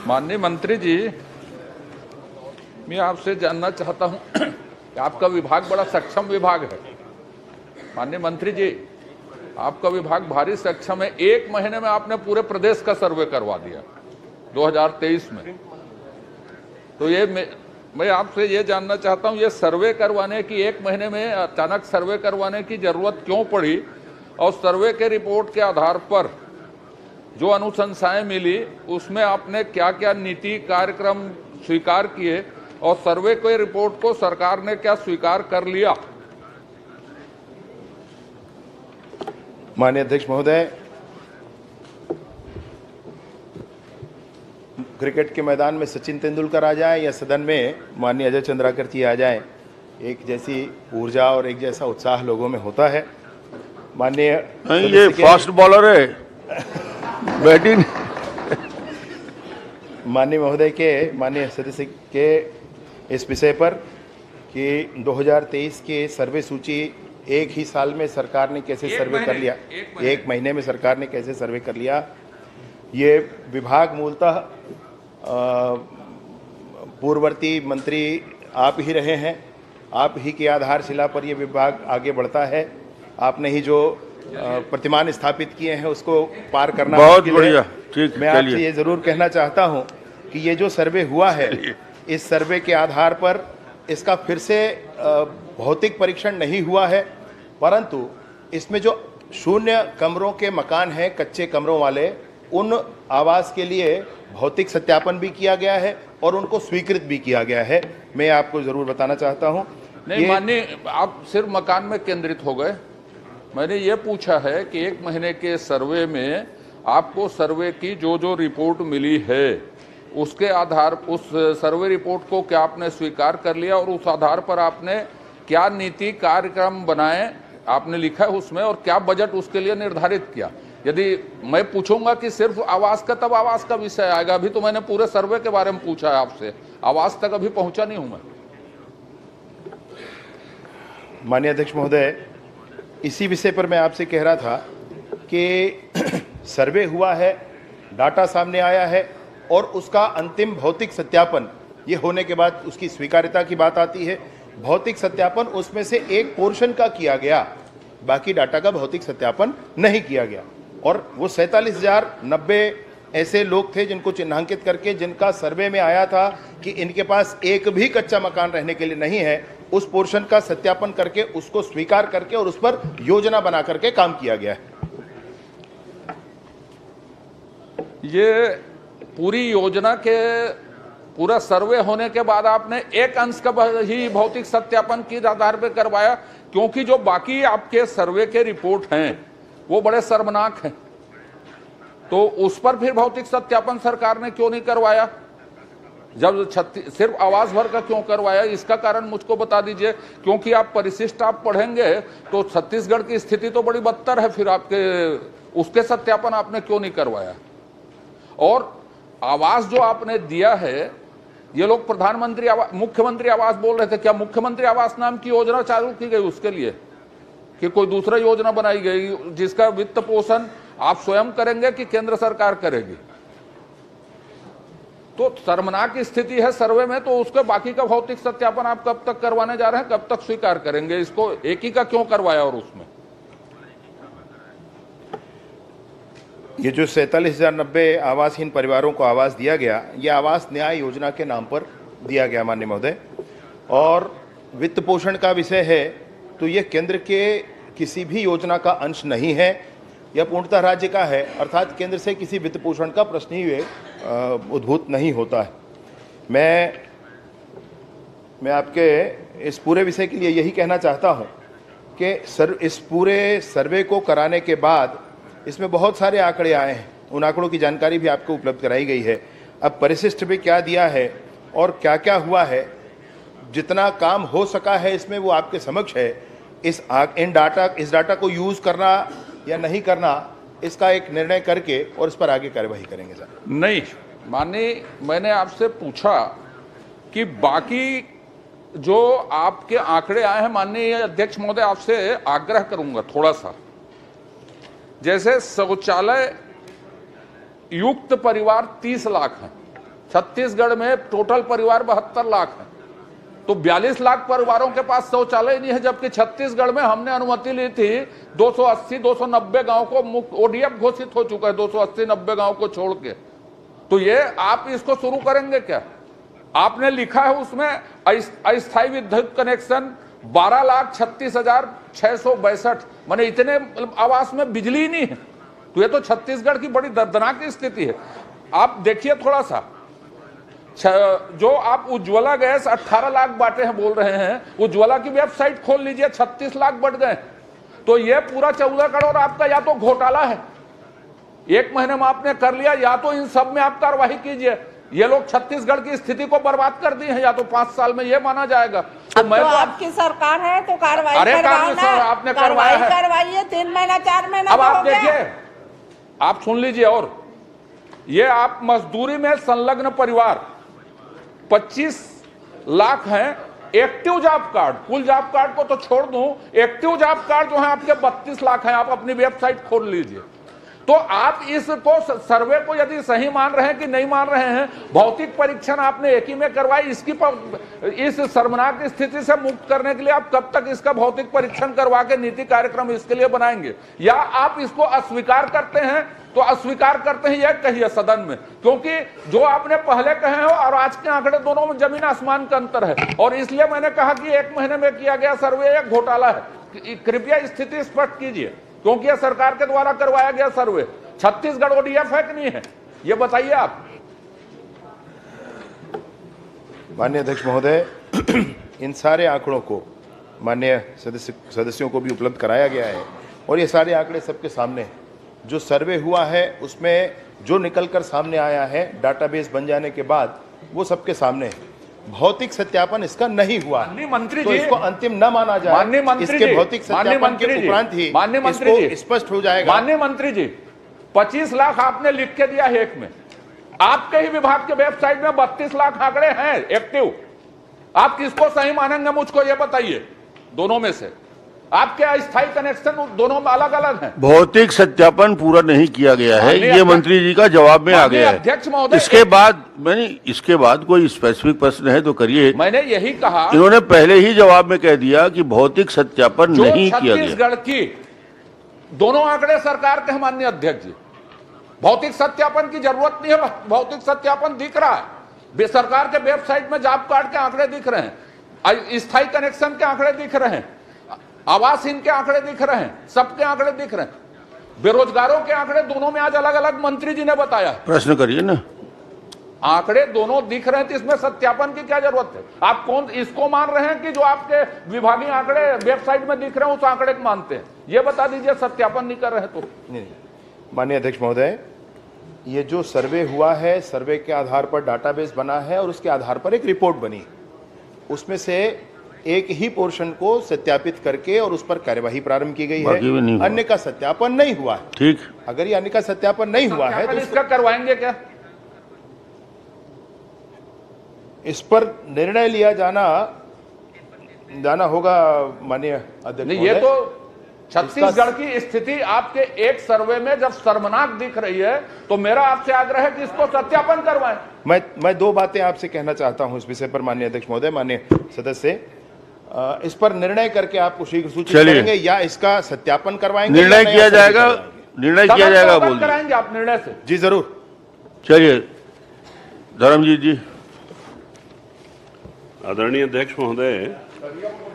माननीय मंत्री जी, मैं आपसे जानना चाहता हूं कि आपका विभाग बड़ा सक्षम विभाग है। माननीय मंत्री जी, आपका विभाग भारी सक्षम है। 1 महीने में आपने पूरे प्रदेश का सर्वे करवा दिया 2023 में। तो ये मैं आपसे ये जानना चाहता हूं, ये सर्वे करवाने की 1 महीने में अचानक सर्वे करवाने की जरूरत क्यों पड़ी, और सर्वे के रिपोर्ट के आधार पर जो अनुशंसाएं मिली उसमें आपने क्या क्या नीति कार्यक्रम स्वीकार किए, और सर्वे के रिपोर्ट को सरकार ने क्या स्वीकार कर लिया? माननीय अध्यक्ष महोदय, क्रिकेट के मैदान में सचिन तेंदुलकर आ जाए या सदन में माननीय अजय चंद्राकर जी आ जाएं, एक जैसी ऊर्जा और एक जैसा उत्साह लोगों में होता है। माननीय ये फास्ट बॉलर है बैटिंग। माननीय महोदय के माननीय सदस्य के इस विषय पर कि 2023 के सर्वे सूची एक ही साल में सरकार ने कैसे सर्वे कर लिया, 1 महीने में सरकार ने कैसे सर्वे कर लिया। ये विभाग मूलतः पूर्ववर्ती मंत्री आप ही रहे हैं, आप ही की आधारशिला पर ये विभाग आगे बढ़ता है। आपने ही जो प्रतिमान स्थापित किए हैं उसको पार करना बहुत बढ़िया। ठीक, मैं आपसे ये जरूर कहना चाहता हूं कि ये जो सर्वे हुआ है, इस सर्वे के आधार पर इसका फिर से भौतिक परीक्षण नहीं हुआ है, परंतु इसमें जो 0 कमरों के मकान हैं, कच्चे कमरों वाले, उन आवास के लिए भौतिक सत्यापन भी किया गया है और उनको स्वीकृत भी किया गया है। मैं आपको जरूर बताना चाहता हूं। नहीं माननीय, आप सिर्फ मकान में केंद्रित हो गए। मैंने ये पूछा है कि 1 महीने के सर्वे में आपको सर्वे की जो जो रिपोर्ट मिली है उसके आधार, उस सर्वे रिपोर्ट को क्या आपने स्वीकार कर लिया, और उस आधार पर आपने क्या नीति कार्यक्रम बनाए, आपने लिखा है उसमें, और क्या बजट उसके लिए निर्धारित किया? यदि मैं पूछूंगा कि सिर्फ आवास का, तब आवास का विषय आएगा। अभी तो मैंने पूरे सर्वे के बारे में पूछा है आपसे, आवास तक अभी पहुंचा नहीं हूं मैं। माननीय अध्यक्ष महोदय, इसी विषय पर मैं आपसे कह रहा था कि सर्वे हुआ है, डाटा सामने आया है, और उसका अंतिम भौतिक सत्यापन ये होने के बाद उसकी स्वीकार्यता की बात आती है। भौतिक सत्यापन उसमें से एक पोर्शन का किया गया, बाकी डाटा का भौतिक सत्यापन नहीं किया गया। और वो 47,090 ऐसे लोग थे जिनको चिन्हांकित करके, जिनका सर्वे में आया था कि इनके पास एक भी कच्चा मकान रहने के लिए नहीं है, उस पोर्शन का सत्यापन करके, उसको स्वीकार करके और उस पर योजना बना करके काम किया गया है। ये पूरी योजना के पूरा सर्वे होने के बाद आपने एक अंश का ही भौतिक सत्यापन के आधार पर करवाया, क्योंकि जो बाकी आपके सर्वे के रिपोर्ट हैं वो बड़े शर्मनाक हैं। तो उस पर फिर भौतिक सत्यापन सरकार ने क्यों नहीं करवाया? जब सिर्फ आवास भर का क्यों करवाया, इसका कारण मुझको बता दीजिए। क्योंकि आप परिशिष्ट आप पढ़ेंगे तो छत्तीसगढ़ की स्थिति तो बड़ी बदतर है, फिर आपके उसके सत्यापन आपने क्यों नहीं करवाया? और आवास जो आपने दिया है, ये लोग प्रधानमंत्री आवास, मुख्यमंत्री आवास बोल रहे थे, क्या मुख्यमंत्री आवास नाम की योजना चालू की गई उसके लिए, कि कोई दूसरा योजना बनाई गई जिसका वित्त पोषण आप स्वयं करेंगे कि केंद्र सरकार करेगी? तो शर्मनाक स्थिति है सर्वे में। तो उसके बाकी का भौतिक सत्यापन आप कब तक करवाने जा रहे हैं, कब तक स्वीकार करेंगे? इसको एक ही का क्यों करवाया? और उसमें ये जो 47,090 आवासहीन परिवारों को आवास दिया गया, ये आवास न्याय योजना के नाम पर दिया गया माननीय महोदय। और वित्त पोषण का विषय है तो ये केंद्र के किसी भी योजना का अंश नहीं है, यह पूर्णतः राज्य का है, अर्थात केंद्र से किसी वित्त पोषण का प्रश्न ही उद्भूत नहीं होता है। मैं आपके इस पूरे विषय के लिए यही कहना चाहता हूँ कि इस पूरे सर्वे को कराने के बाद इसमें बहुत सारे आंकड़े आए हैं, उन आंकड़ों की जानकारी भी आपको उपलब्ध कराई गई है। अब परिशिष्ट में क्या दिया है और क्या क्या हुआ है, जितना काम हो सका है इसमें वो आपके समक्ष है। इस डाटा को यूज करना या नहीं करना, इसका एक निर्णय करके और इस पर आगे कार्यवाही करेंगे सर। नहीं माननीय, मैंने आपसे पूछा कि बाकी जो आपके आंकड़े आए हैं, माननीय अध्यक्ष महोदय आपसे आग्रह करूंगा थोड़ा सा, जैसे शौचालय युक्त परिवार 30 लाख हैं, छत्तीसगढ़ में टोटल परिवार 72 लाख है, तो 42 लाख परिवारों के पास शौचालय नहीं है, जबकि छत्तीसगढ़ में हमने अनुमति ली थी 280-290 गांव को मुक्त ओडीएफ घोषित हो चुका है, 280-90 गांव को छोड़ के। तो ये आप इसको शुरू करेंगे क्या? आपने लिखा है उसमें अस्थायी विद्युत कनेक्शन 12,36,662, माने इतने आवास में बिजली ही नहीं है। तो ये तो छत्तीसगढ़ की बड़ी दर्दनाक स्थिति है। आप देखिए थोड़ा सा, जो आप उज्ज्वला गैस 18 लाख बांटे हैं बोल रहे हैं, उज्ज्वला की वेबसाइट खोल लीजिए, 36 लाख बढ़ गए। तो ये पूरा 14 करोड़ आपका या तो घोटाला है, एक महीने में आपने कर लिया, या तो इन सब में आप कार्रवाई कीजिए। ये लोग छत्तीसगढ़ की स्थिति को बर्बाद कर दी है, या तो 5 साल में ये माना जाएगा। तो अब मैं तो आपकी सरकार है तो कार्रवाई अरे करवाओ सर, ना। आपने करवाया है। करवाइए, 3 महीना 4 महीना अब तो आप हो गया। देखिए, आप सुन लीजिए, और ये आप मजदूरी में संलग्न परिवार 25 लाख हैं। एक्टिव जॉब कार्ड, कुल जॉब कार्ड को तो छोड़ दूं, एक्टिव जॉब कार्ड जो है आपके 32 लाख हैं। आप अपनी वेबसाइट खोल लीजिए। तो आप इसको सर्वे को यदि सही मान रहे हैं कि नहीं मान रहे हैं, भौतिक परीक्षण आपने एक ही में करवाई, इस शर्मनाक स्थिति से मुक्त करने के लिए आप कब तक इसका भौतिक परीक्षण करवा के नीति कार्यक्रम इसके लिए बनाएंगे? या आप इसको अस्वीकार करते हैं तो अस्वीकार करते हैं, यह कहिए सदन में, क्योंकि जो आपने पहले कहे हो और आज के आंकड़े दोनों में जमीन आसमान का अंतर है। और इसलिए मैंने कहा कि 1 महीने में किया गया सर्वे एक घोटाला है। कृपया स्थिति स्पष्ट कीजिए, क्योंकि यह सरकार के द्वारा करवाया गया सर्वे। छत्तीसगढ़ ओडीएफ है कि नहीं है, ये बताइए आप। माननीय अध्यक्ष महोदय, इन सारे आंकड़ों को माननीय सदस्यों को भी उपलब्ध कराया गया है, और ये सारे आंकड़े सबके सामने हैं। जो सर्वे हुआ है उसमें जो निकलकर सामने आया है डाटाबेस बन जाने के बाद, वो सबके सामने है। भौतिक सत्यापन इसका नहीं हुआ, माननीय मंत्री तो जी, इसको अंतिम न माना जाए। माननीय मंत्री इसके जी, भौतिक सत्यापन के उपरांत ही माननीय मंत्री इसको जी, स्पष्ट हो जाएगा। माननीय मंत्री जी, 25 लाख आपने लिख के दिया है एक में, आपके ही विभाग के वेबसाइट में 32 लाख आंकड़े हैं एक्टिव। आप किसको सही मानेंगे, मुझको ये बताइए। दोनों में से आपके अस्थायी कनेक्शन दोनों में अलग अलग हैं। भौतिक सत्यापन पूरा नहीं किया गया है, माननीय ये मंत्री जी का जवाब में आ गया है। अध्यक्ष महोदय, इसके बाद इसके बाद कोई स्पेसिफिक प्रश्न है तो करिए। मैंने यही कहा, इन्होंने पहले ही जवाब में कह दिया कि भौतिक सत्यापन नहीं किया गया। छत्तीसगढ़ की दोनों आंकड़े सरकार के हैं माननीय अध्यक्ष जी, भौतिक सत्यापन की जरूरत नहीं है। भौतिक सत्यापन दिख रहा है, सरकार के वेबसाइट में जॉब कार्ड के आंकड़े दिख रहे हैं, स्थायी कनेक्शन के आंकड़े दिख रहे हैं, आवासहीन के आंकड़े दिख रहे हैं, सबके आंकड़े दिख रहे हैं, बेरोजगारों के आंकड़े दोनों में आज अलग अलग मंत्री जी ने बताया। प्रश्न करिए ना। आंकड़े दोनों दिख रहे हैं, तो इसमें सत्यापन की क्या जरूरत है? आप कौन इसको मान रहे हैं कि जो आपके विभागीय आंकड़े वेबसाइट में दिख रहे हैं उस आंकड़े को मानते हैं? ये बता दीजिए, सत्यापन नहीं कर रहे हैं तो। नहीं, माननीय अध्यक्ष महोदय, ये जो सर्वे हुआ है, सर्वे के आधार पर डाटाबेस बना है और उसके आधार पर एक रिपोर्ट बनी, उसमें से एक ही पोर्शन को सत्यापित करके और उस पर कार्यवाही प्रारंभ की गई है। अन्य का सत्यापन नहीं हुआ है। ठीक, अगर ये अन्य का सत्यापन नहीं हुआ है तो इसका करवाएंगे क्या? इस पर निर्णय लिया जाना होगा माननीय अध्यक्ष नहीं, ये महोदय। तो छत्तीसगढ़ की स्थिति आपके एक सर्वे में जब शर्मनाक दिख रही है, तो मेरा आपसे आग्रह है कि इसको सत्यापन करवाएं। मैं 2 बातें आपसे कहना चाहता हूं इस विषय पर माननीय अध्यक्ष महोदय, माननीय सदस्य। इस पर निर्णय करके आपको शीघ्र सूचित करेंगे, या इसका सत्यापन करवाएंगे, निर्णय किया जाएगा, निर्णय किया जाएगा बोल कराएंगे आप निर्णय से। जी जरूर। चलिए धर्मजीत जी। आदरणीय अध्यक्ष महोदय,